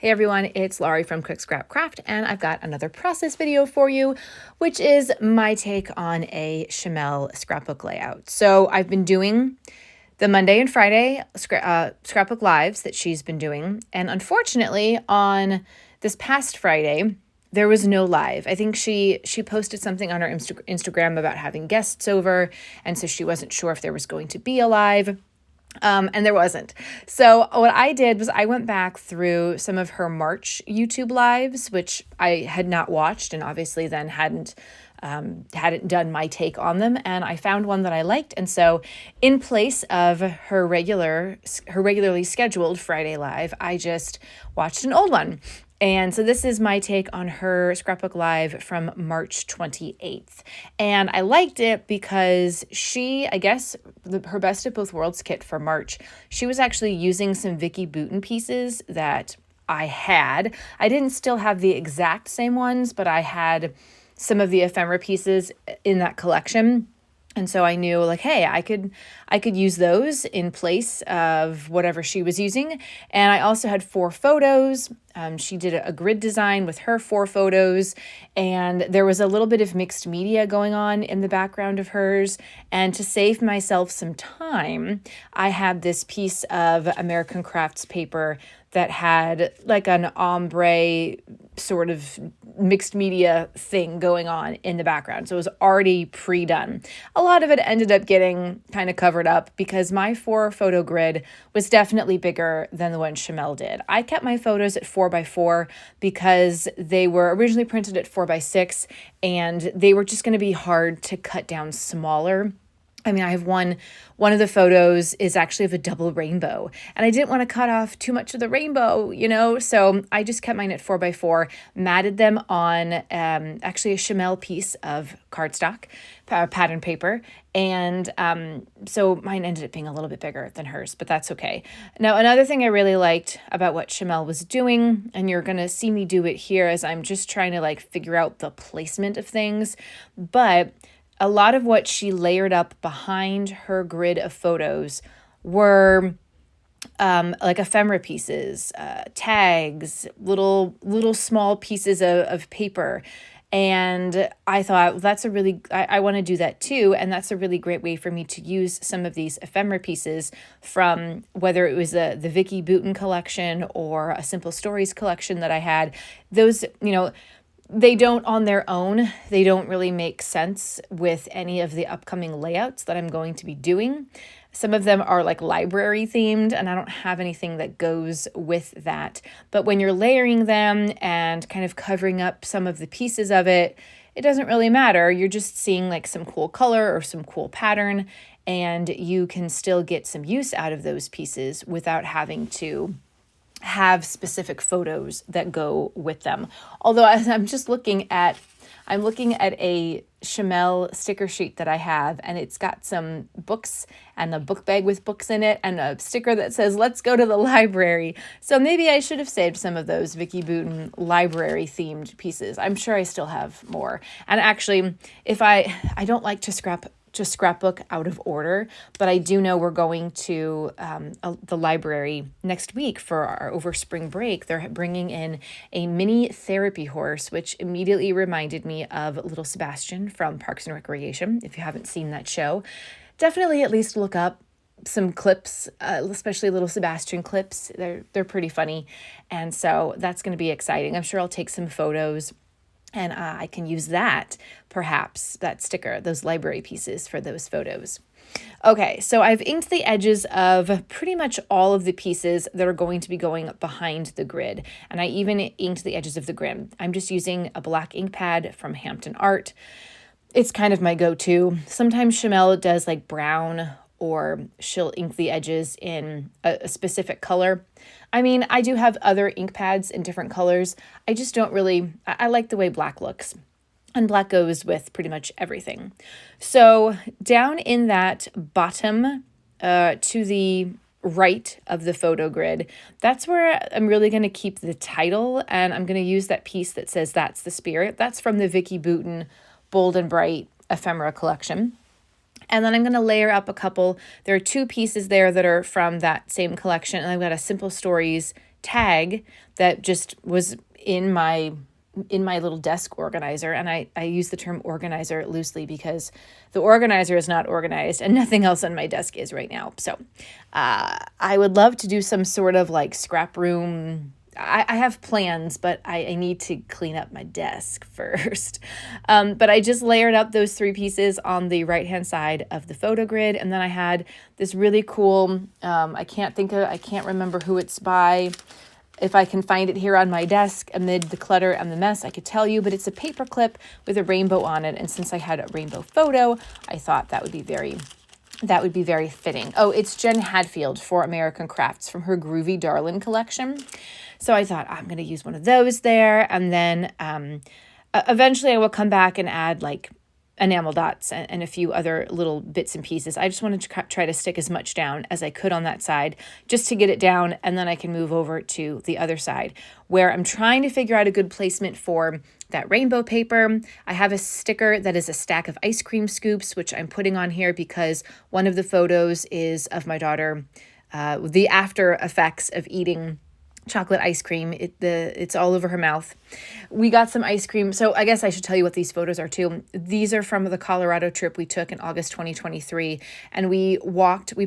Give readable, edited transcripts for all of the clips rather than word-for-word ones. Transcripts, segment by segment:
Hey everyone, it's Laurie from Quick Scrap Craft, and I've got another process video for you, which is my take on a Shimelle scrapbook layout. So I've been doing the Monday and Friday scrapbook lives that she's been doing, and unfortunately on this past Friday, there was no live. I think she posted something on her Instagram about having guests over, and so she wasn't sure if there was going to be a live. And there wasn't. So what I did was I went back through some of her March YouTube lives, which I had not watched and obviously then hadn't done my take on them. And I found one that I liked. And so in place of her regularly scheduled Friday live, I just watched an old one. And so this is my take on her scrapbook live from March 28th. And I liked it because I guess her Best of Both Worlds kit for March, she was actually using some Vicki Boutin pieces that I had. I didn't still have the exact same ones, but I had some of the ephemera pieces in that collection. And so I knew like, hey, I could use those in place of whatever she was using. And I also had 4 photos. She did a grid design with her 4 photos, and there was a little bit of mixed media going on in the background of hers. And to save myself some time, I had this piece of American Crafts paper that had like an ombre sort of mixed media thing going on in the background. So it was already pre-done. A lot of it ended up getting kind of covered up because my 4 photo grid was definitely bigger than the one Shimelle did. I kept my photos at 4x4 because they were originally printed at 4x6 and they were just going to be hard to cut down smaller. I mean, I have one of the photos is actually of a double rainbow, and I didn't want to cut off too much of the rainbow, so I just kept mine at 4x4, matted them on actually a Shimelle piece of cardstock, pattern paper, and so mine ended up being a little bit bigger than hers, but that's okay. Now, another thing I really liked about what Shimelle was doing, and you're going to see me do it here as I'm just trying to like figure out the placement of things, but a lot of what she layered up behind her grid of photos were like ephemera pieces, tags, little small pieces of paper. And I thought, well, that's I want to do that too. And that's a really great way for me to use some of these ephemera pieces from whether it was the Vicki Boutin collection or a Simple Stories collection that I had. Those, they don't on their own, they don't really make sense with any of the upcoming layouts that I'm going to be doing. Some of them are like library themed and I don't have anything that goes with that. But when you're layering them and kind of covering up some of the pieces of it, it doesn't really matter. You're just seeing like some cool color or some cool pattern, and you can still get some use out of those pieces without having to have specific photos that go with them. Although I'm looking at a Shimelle sticker sheet that I have, and it's got some books and a book bag with books in it and a sticker that says, "Let's go to the library." So maybe I should have saved some of those Vicki Boutin library themed pieces. I'm sure I still have more. And actually, if I don't like to scrapbook out of order, but I do know we're going to the library next week for our over spring break. They're bringing in a mini therapy horse, which immediately reminded me of Little Sebastian from Parks and Recreation. If you haven't seen that show, definitely at least look up some clips, especially Little Sebastian clips. They're pretty funny, and so that's going to be exciting. I'm sure I'll take some photos. And I can use that, perhaps, that sticker, those library pieces for those photos. Okay, so I've inked the edges of pretty much all of the pieces that are going to be going behind the grid. And I even inked the edges of the grid. I'm just using a black ink pad from Hampton Art. It's kind of my go-to. Sometimes Shimelle does like brown, or she'll ink the edges in a specific color. I mean, I do have other ink pads in different colors. I just don't really, I like the way black looks. And black goes with pretty much everything. So down in that bottom to the right of the photo grid, that's where I'm really going to keep the title. And I'm going to use that piece that says "That's the Spirit." That's from the Vicki Boutin Bold and Bright ephemera collection. And then I'm going to layer up a couple. There are 2 pieces there that are from that same collection. And I've got a Simple Stories tag that just was in my little desk organizer. And I use the term organizer loosely because the organizer is not organized and nothing else on my desk is right now. So I would love to do some sort of like scrap room. I have plans, but I need to clean up my desk first. But I just layered up those 3 pieces on the right-hand side of the photo grid. And then I had this really cool, I can't remember who it's by. If I can find it here on my desk amid the clutter and the mess, I could tell you, but it's a paper clip with a rainbow on it. And since I had a rainbow photo, I thought that would be very fitting. Oh, it's Jen Hadfield for American Crafts from her Groovy Darlin collection. So I thought I'm going to use one of those there. And then eventually I will come back and add like enamel dots and a few other little bits and pieces. I just wanted to try to stick as much down as I could on that side just to get it down, and then I can move over to the other side where I'm trying to figure out a good placement for that rainbow paper. I have a sticker that is a stack of ice cream scoops, which I'm putting on here because one of the photos is of my daughter, the after effects of eating chocolate ice cream. It's all over her mouth. We got some ice cream. So I guess I should tell you what these photos are too. These are from the Colorado trip we took in August 2023. And we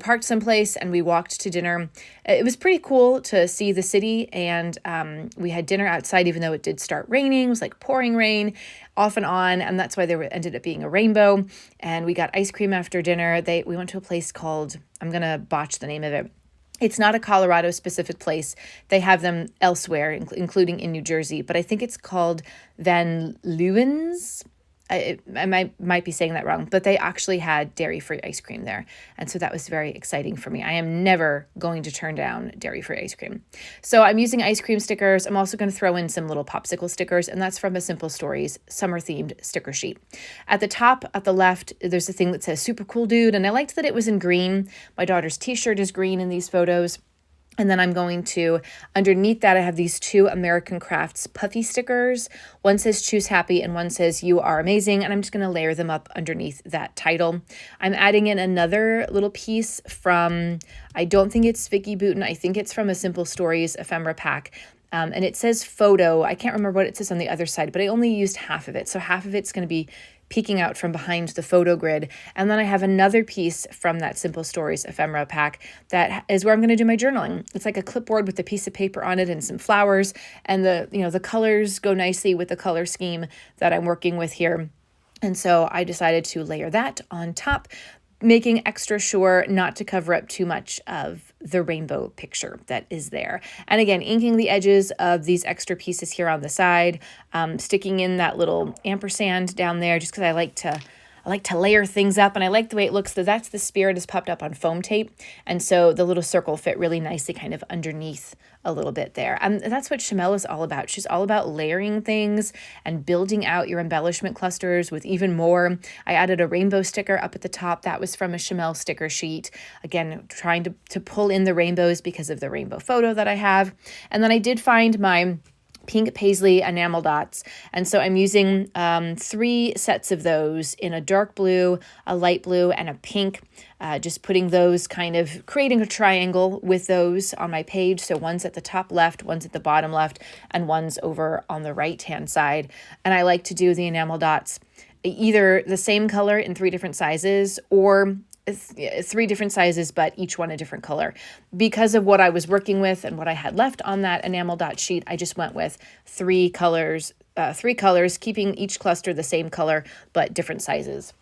parked someplace and we walked to dinner. It was pretty cool to see the city. And we had dinner outside, even though it did start raining. It was like pouring rain off and on. And that's why there ended up being a rainbow. And we got ice cream after dinner. We went to a place called, I'm going to botch the name of it. It's not a Colorado specific place. They have them elsewhere, including in New Jersey, but I think it's called Van Leeuwen's. I might be saying that wrong, but they actually had dairy-free ice cream there. And so that was very exciting for me. I am never going to turn down dairy-free ice cream. So I'm using ice cream stickers. I'm also going to throw in some little popsicle stickers, and that's from a Simple Stories summer-themed sticker sheet. At the top, at the left, there's a thing that says super cool dude, and I liked that it was in green. My daughter's t-shirt is green in these photos. And then I'm going to, underneath that, I have these 2 American Crafts puffy stickers. One says choose happy and one says you are amazing. And I'm just going to layer them up underneath that title. I'm adding in another little piece from, I don't think it's Vicky Boutin. I think it's from a Simple Stories ephemera pack. And it says photo. I can't remember what it says on the other side, but I only used half of it. So half of it's going to be peeking out from behind the photo grid. And then I have another piece from that Simple Stories ephemera pack that is where I'm going to do my journaling. It's like a clipboard with a piece of paper on it and some flowers, and the colors go nicely with the color scheme that I'm working with here. And so I decided to layer that on top, making extra sure not to cover up too much of the rainbow picture that is there. And again, inking the edges of these extra pieces here on the side, sticking in that little ampersand down there just because I like to layer things up, and I like the way it looks. So that's the spirit is popped up on foam tape. And so the little circle fit really nicely kind of underneath a little bit there. And that's what Shimelle is all about. She's all about layering things and building out your embellishment clusters with even more. I added a rainbow sticker up at the top. That was from a Shimelle sticker sheet. Again, trying to pull in the rainbows because of the rainbow photo that I have. And then I did find my pink paisley enamel dots. And so I'm using 3 sets of those in a dark blue, a light blue, and a pink. Just putting those, kind of creating a triangle with those on my page. So one's at the top left, one's at the bottom left, and one's over on the right-hand side. And I like to do the enamel dots either the same color in 3 different sizes, or 3 different sizes, but each one a different color. Because of what I was working with and what I had left on that enamel dot sheet, I just went with 3 colors, keeping each cluster the same color, but different sizes.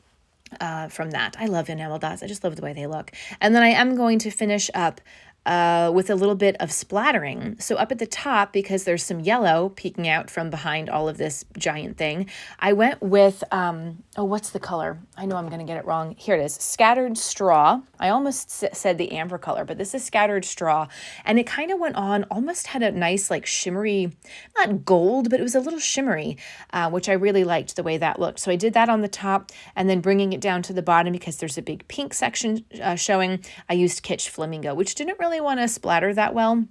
From that. I love enamel dots. I just love the way they look. And then I am going to finish up with a little bit of splattering. So up at the top, because there's some yellow peeking out from behind all of this giant thing, I went with, what's the color? I know I'm going to get it wrong. Here it is, Scattered Straw. I almost said the amber color, but this is Scattered Straw. And it kind of went on, almost had a nice like shimmery, not gold, but it was a little shimmery, which I really liked the way that looked. So I did that on the top, and then bringing it down to the bottom because there's a big pink section showing, I used Kitsch Flamingo, which didn't really want to splatter that well.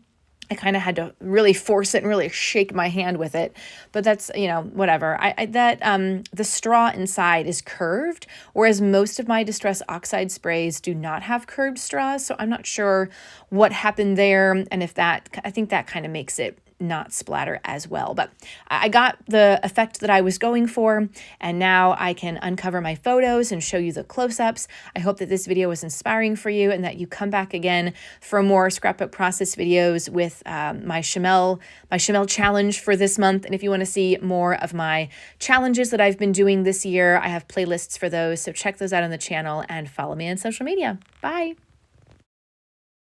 I kind of had to really force it and really shake my hand with it, but that's, whatever. The straw inside is curved, whereas most of my Distress Oxide sprays do not have curved straws. So I'm not sure what happened there, and I think that kind of makes it not splatter as well. But I got the effect that I was going for, and now I can uncover my photos and show you the close-ups. I hope that this video was inspiring for you and that you come back again for more scrapbook process videos with my Shimelle challenge for this month. And if you want to see more of my challenges that I've been doing this year, I have playlists for those. So check those out on the channel and follow me on social media. Bye.